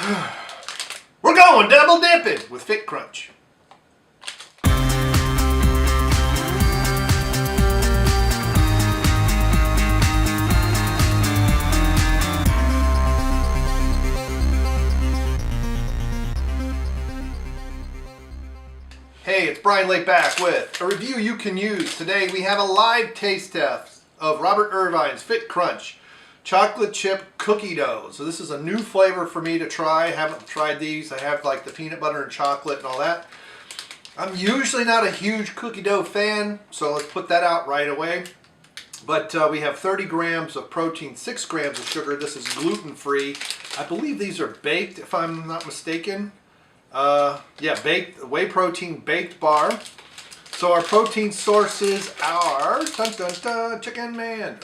We're going double dipping with FitCrunch. Hey, it's Bryon Lape back with a review you can use. Today we have a live taste test of Robert Irvine's FitCrunch chocolate chip cookie dough. So this is a new flavor for me to try. I haven't tried these. I have like the peanut butter and chocolate and all that. I'm usually not a huge cookie dough fan, so let's put that out right away. But we have 30 grams of protein, 6 grams of sugar. This is gluten-free. I believe these are baked, if I'm not mistaken. Yeah, baked, whey protein baked bar. So our protein sources are, dun, dun, dun, chicken man.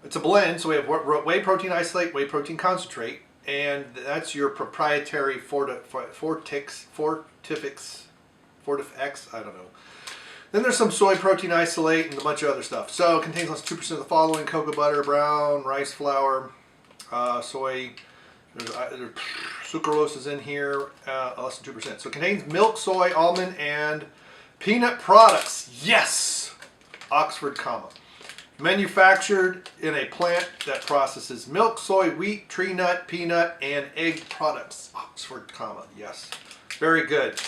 It's a blend, so we have whey protein isolate, whey protein concentrate, and that's your proprietary Fortifix, I don't know. Then there's some soy protein isolate and a bunch of other stuff. So it contains less than 2% of the following: cocoa butter, brown rice flour, soy. There's sucralose is in here, less than 2%. So it contains milk, soy, almond, and peanut products. Yes! Oxford, comma. Manufactured in a plant that processes milk, soy, wheat, tree nut, peanut, and egg products. Oxford, comma. Yes. Very good.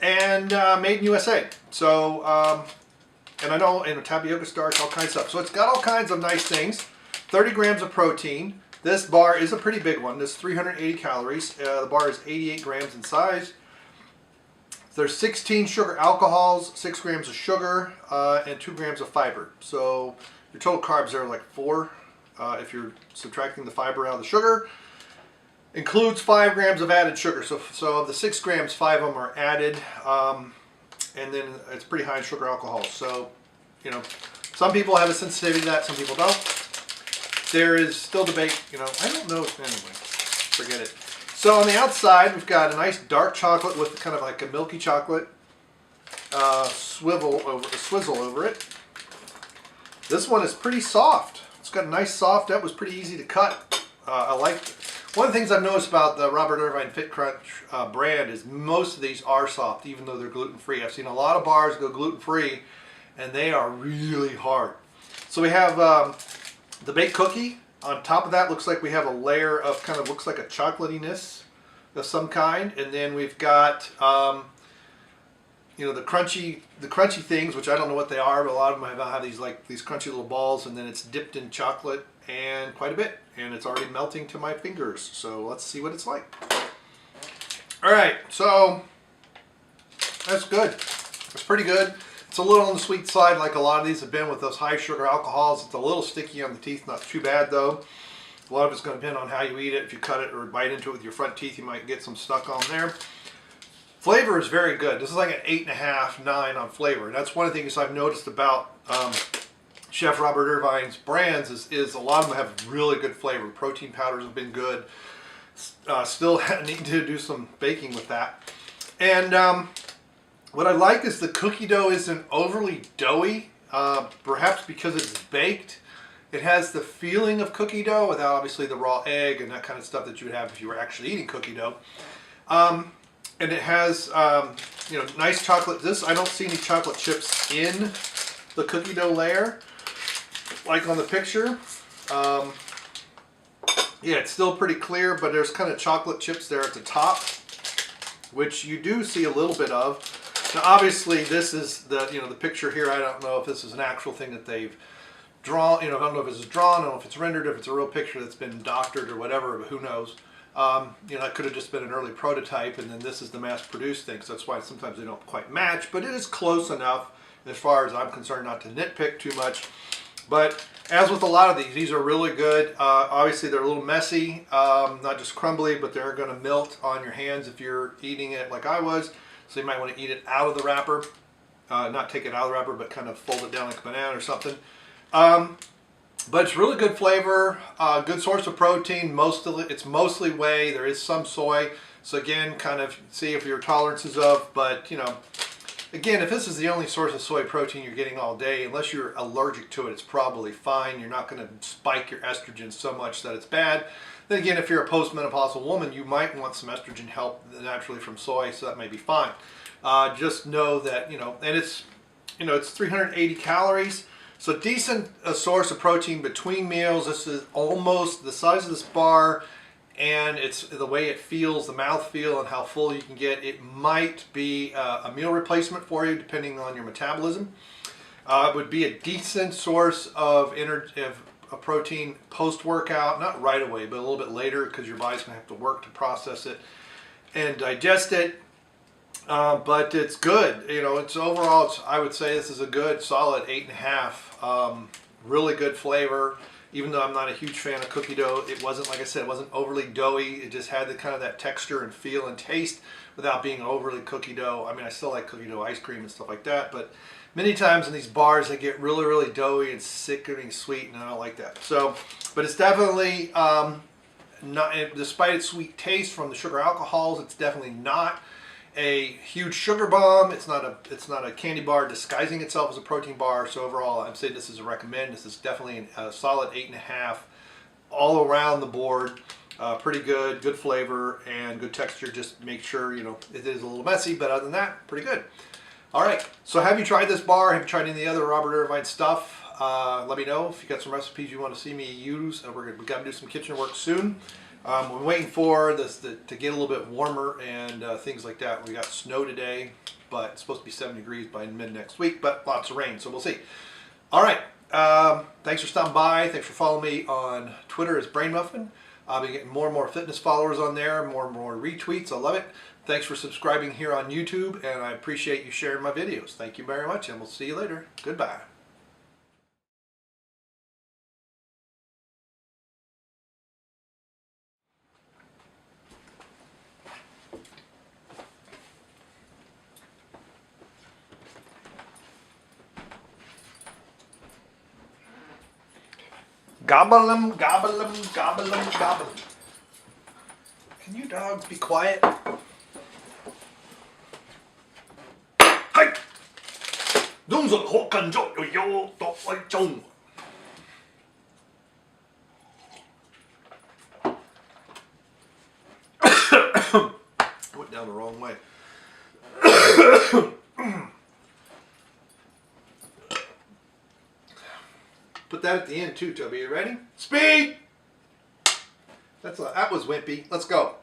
And made in USA. So, and I know, and tapioca starch, all kinds of stuff. So it's got all kinds of nice things. 30 grams of protein. This bar is a pretty big one. This is 380 calories. The bar is 88 grams in size. There's 16 sugar alcohols, 6 grams of sugar, and 2 grams of fiber. So your total carbs are like 4 if you're subtracting the fiber out of the sugar. Includes 5 grams of added sugar. So of the 6 grams, 5 of them are added. And then it's pretty high in sugar alcohol. So, you know, some people have a sensitivity to that, some people don't. There is still debate, you know, I don't know, anyway, forget it. So on the outside, we've got a nice dark chocolate with kind of like a milky chocolate swizzle over it. This one is pretty soft. It's got a nice soft, that was pretty easy to cut. I like it. One of the things I've noticed about the Robert Irvine FitCrunch brand is most of these are soft, even though they're gluten-free. I've seen a lot of bars go gluten-free, and they are really hard. So we have the baked cookie. On top of that, looks like we have a layer of kind of looks like a chocolatiness of some kind, and then we've got you know, the crunchy things, which I don't know what they are, but a lot of them have these like these crunchy little balls, and then it's dipped in chocolate and quite a bit, and it's already melting to my fingers. So let's see what it's like. All right, so that's good. It's pretty good. It's a little on the sweet side, like a lot of these have been with those high sugar alcohols. It's a little sticky on the teeth, not too bad though. A lot of it's going to depend on how you eat it. If you cut it or bite into it with your front teeth, you might get some stuck on there. Flavor is very good. This is like an 8.5, 9 on flavor. And that's one of the things I've noticed about Chef Robert Irvine's brands is a lot of them have really good flavor. Protein powders have been good. Still need to do some baking with that. And what I like is the cookie dough isn't overly doughy, perhaps because it's baked. It has the feeling of cookie dough without obviously the raw egg and that kind of stuff that you would have if you were actually eating cookie dough. And it has, you know, nice chocolate. This, I don't see any chocolate chips in the cookie dough layer, like on the picture. Yeah, it's still pretty clear, but there's kind of chocolate chips there at the top, which you do see a little bit of. Now, obviously, this is the, you know, the picture here. I don't know if this is an actual thing that they've drawn. You know, I don't know if it's drawn. I don't know if it's rendered, if it's a real picture that's been doctored or whatever. But who knows? You know, it could have just been an early prototype, and then this is the mass-produced thing. So that's why sometimes they don't quite match. But it is close enough, as far as I'm concerned, not to nitpick too much. But as with a lot of these are really good. Obviously, they're a little messy, not just crumbly, but they're going to melt on your hands if you're eating it like I was. So you might want to eat it out of the wrapper, not take it out of the wrapper, but kind of fold it down like a banana or something. But it's really good flavor, good source of protein. It's mostly whey. There is some soy. So again, kind of see if your tolerances of, but you know, again, if this is the only source of soy protein you're getting all day, unless you're allergic to it, it's probably fine. You're not going to spike your estrogen so much that it's bad. Then again, if you're a postmenopausal woman, you might want some estrogen help naturally from soy, so that may be fine. Just know that, and it's 380 calories. So decent source of protein between meals. This is almost the size of this bar, and it's the way it feels, the mouth feel, and how full you can get. It might be a meal replacement for you, depending on your metabolism. It would be a decent source of protein post-workout, not right away, but a little bit later, because your body's going to have to work to process it and digest it. But it's good. It's overall, I would say this is a good, solid 8.5. Really good flavor. Even though I'm not a huge fan of cookie dough, it wasn't, like I said, it wasn't overly doughy. It just had the kind of that texture and feel and taste without being overly cookie dough. I mean, I still like cookie dough ice cream and stuff like that, but many times in these bars, they get really, really doughy and sickening sweet, and I don't like that. So, but it's definitely, not, despite its sweet taste from the sugar alcohols, it's definitely not a huge sugar bomb. It's not a candy bar disguising itself as a protein bar. So overall, I'm saying this is a recommend. This is definitely a solid 8.5 all around the board. Pretty good flavor and good texture. Just make sure, it is a little messy, but other than that, pretty good. All right, so have you tried this bar? Have you tried any other Robert Irvine stuff? Let me know if you got some recipes you want to see me use. We're got to do some kitchen work soon. We're waiting for this to get a little bit warmer and things like that. We got snow today, but it's supposed to be 7 degrees by mid next week, but lots of rain, so we'll see. All right, thanks for stopping by. Thanks for following me on Twitter as Brain Muffin. I'll be getting more and more fitness followers on there, more and more retweets. I love it. Thanks for subscribing here on YouTube, and I appreciate you sharing my videos. Thank you very much, and we'll see you later. Goodbye. Gobble 'em, gobble 'em, gobble 'em, gobble 'em. Can you dogs be quiet? Hi! 動作好緊張，要多位中。Went down the wrong way. Put that at the end too, Toby. You ready? Speed! That was wimpy. Let's go.